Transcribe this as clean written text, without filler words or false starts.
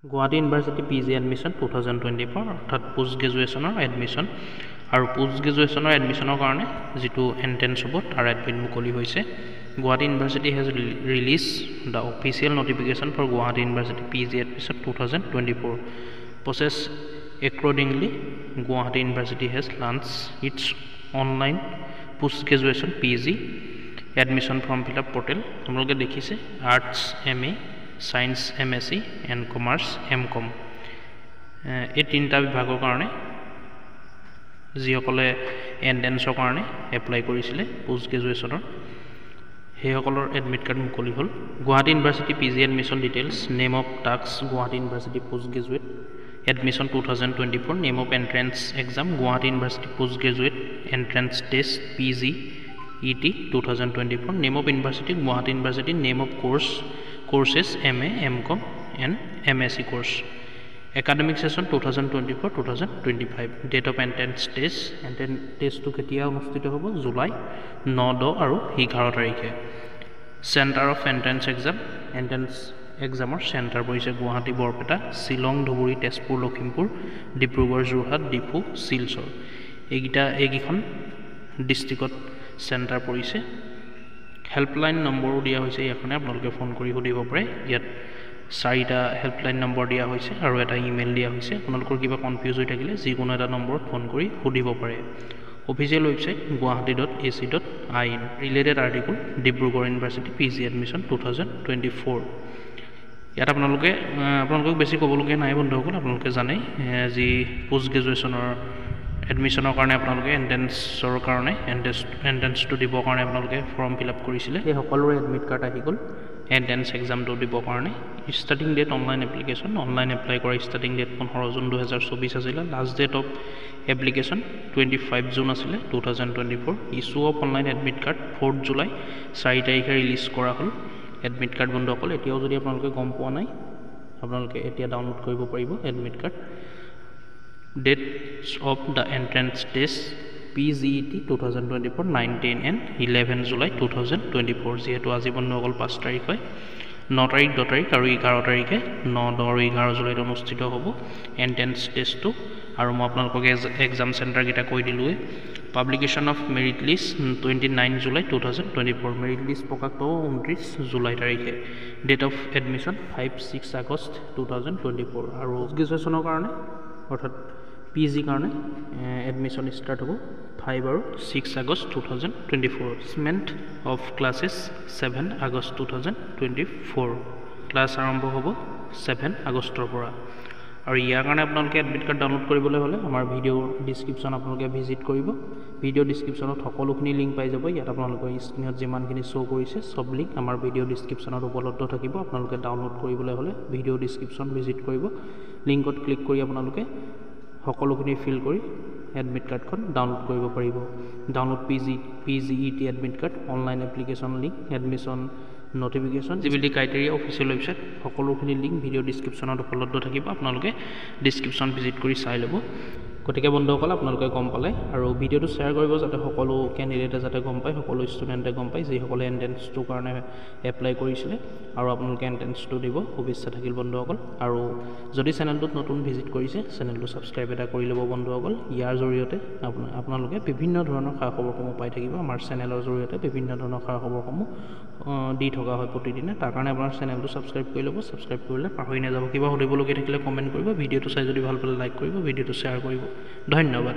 Guwahati university PG admission 2024 অৰ্থাৎ post গ্ৰেজুৱেশ্যনৰ admission আৰু পোষ্ট গ্ৰেজুৱেশ্যনৰ এডমিশ্যনৰ কাৰণে যিটো এণ্ট্ৰেন্স হ'ব তাৰ এডমিট মুকলি হৈছে Guwahati university has release the official notification for Guwahati university PG admission 2024 process accordingly Guwahati university has launch its online post graduation PG admission form fill up portal আপোনালোকে দেখিছে arts MA science MSc and commerce MCom এই তিনিটা বিভাগৰ কাৰণে যিসকলে এণ্ট্ৰেন্সৰ কাৰণে apply কৰিছিলে post গ্ৰেজুৱেশ্যনৰ সেইসকলৰ এডমিট কাৰ্ড মুকলি হ'ল Guwahati university PG admission details name of task Guwahati university post graduate admission 2024 name of entrance exam Guwahati university post graduate entrance test PG ET 2024 name of university Guwahati university name of courses MA MCom and MSc course academic session 2024-2025 date of entrance test to ketia অনুষ্ঠিত হ'ব July 9 10 আৰু 11 তাৰিখে center of entrance examৰ center পৰিছে গুৱাহাটী বৰপেটা শিলং ধুবুৰী তেজপুৰ লখিমপুৰ ডিব্ৰুগড় যোৰহাট ডিফু শিলচৰ এইকেইখন ডিষ্ট্ৰিক্টত centre পৰিছে helpline নম্বৰো দিয়া হৈছে ইয়াখনে আপোনালোকে ফোন কৰি সুধিব পাৰে ইয়াত 4টা হেল্পলাইন নম্বৰ দিয়া হৈছে আৰু এটা ইমেইল দিয়া হৈছে আপোনালোকৰ কিবা কনফিউজ হৈ থাকিলে যিকোনো এটা নম্বৰত ফোন কৰি সুধিব পাৰে official website guwahati.ac.in related article Dibrugarh university PG admission 2024 ইয়াত আপোনালোকে বেছি ক'বলগীয়া নাই বন্ধুসকল আপোনালোকে জানে যি পোষ্ট গ্ৰেজুৱেশ্যনৰ এডমিশ্যনৰ কাৰণে আপোনালোকে এণ্ট্ৰেন্সৰ কাৰণে এণ্ট্ৰেন্সটো দিবৰ কাৰণে আপোনালোকে ফৰ্ম ফিল আপ কৰিছিলে সেই সকলোৰে এডমিট কাৰ্ড আহি গ'ল এণ্ট্ৰেন্স এক্সামটো দিবৰ কাৰণে starting date online application online apply কৰা ষ্টাৰ্টিং ডেট 15 জুন 2024 আছিলে last date of application 25 June আছিলে 2024 issue of online admit card 4 July 4 তাৰিখে ৰিলিজ কৰা হ'ল এডমিট কাৰ্ড বন্ধুসকল এতিয়াও যদি আপোনালোকে গম পোৱা নাই আপোনালোকে এতিয়া ডাউনলোড কৰিব পাৰিব admit card dates of the entrance test PGET 2024 9 10 and 11 July 2024 যেহেতু আজি বন্ধুসকল 5 তাৰিখ হয় 9 তাৰিখ 10 তাৰিখ আৰু 11 তাৰিখে 9 10 আৰু 11 জুলাইত অনুষ্ঠিত হ'ব এণ্ট্ৰেন্স টেষ্টটো আৰু মই আপোনালোকক এক্সাম চেণ্টাৰ কেইটা কৈ দিলোৱে publication of merit list 29 July 2024 merit list প্ৰকাশ পাব 29 জুলাই তাৰিখে ডেট অফ এডমিশ্যন 5-6 আগষ্ট 2024 আৰু গ্ৰেজুৱেশ্যনৰ কাৰণে অৰ্থাৎ PG কাৰণে এডমিশ্যন ষ্টাৰ্ট হ'ব 5 আৰু 6 আগষ্ট 2024 স্মেন্ট অফ ক্লাছেছ 7 আগষ্ট 2024 ক্লাছ আৰম্ভ হ'ব 7 আগষ্টৰ পৰা আৰু ইয়াৰ কাৰণে আপোনালোকে এডমিট কাৰ্ড ডাউনলোড কৰিবলৈ হ'লে আমাৰ ভিডিঅ' ডিছক্ৰিপশ্যন আপোনালোকে ভিজিট কৰিব ভিডিঅ' ডিছক্ৰিপশ্যনত সকলোখিনি লিংক পাই যাব ইয়াত আপোনালোকৰ স্ক্ৰীনত যিমানখিনি শ্ব' কৰিছে সব লিংক আমাৰ ভিডিঅ' ডিছক্ৰিপশ্যনত উপলব্ধ থাকিব আপোনালোকে ডাউনলোড কৰিবলৈ হ'লে ভিডিঅ' ডিছক্ৰিপশ্যন ভিজিট কৰিব লিংকত ক্লিক কৰি আপোনালোকে সকলোখিনি ফিল কৰি এডমিট কাৰ্ডখন ডাউনলোড কৰিব পাৰিব download PGET admit card online application link admission notification eligibility criteria official website সকলোখিনি লিংক ভিডিঅ' ডিছক্ৰিপশ্যনত উপলব্ধ থাকিব আপোনালোকে ডিছক্ৰিপশ্যন ভিজিট কৰি চাই ল'ব গতিকে বন্ধুসকল আপোনালোকে গম পালে আৰু ভিডিঅ'টো শ্বেয়াৰ কৰিব যাতে সকলো কেণ্ডিডেটে যাতে গম পায় সকলো ষ্টুডেণ্টে গম পায় যিসকলে এণ্ট্ৰেন্সটোৰ কাৰণে এপ্লাই কৰিছিলে আৰু আপোনালোকে এণ্ট্ৰেন্সটো দিব শুভেচ্ছা থাকিল বন্ধুসকল আৰু যদি চেনেলটোত নতুন ভিজিট কৰিছে চেনেলটো ছাবস্ক্ৰাইব এটা কৰি ল'ব বন্ধুসকল ইয়াৰ জৰিয়তে আপোনালোকে বিভিন্ন ধৰণৰ খা খবৰসমূহ পাই থাকিব আমাৰ চেনেলৰ জৰিয়তে বিভিন্ন ধৰণৰ খা খবৰসমূহ দি থকা হয় প্ৰতিদিনে তাৰ কাৰণে আপোনাৰ চেনেলটো ছাবস্ক্ৰাইব কৰি ল'ব ছাবস্ক্ৰাইব কৰিলে পাহৰি নাযাব কিবা সুধিবলগীয়া থাকিলে কমেণ্ট কৰিব ভিডিঅ'টো চাই যদি ভাল পালে লাইক কৰিব ভিডিঅ'টো শ্বেয়াৰ কৰিব ধন্যবাদ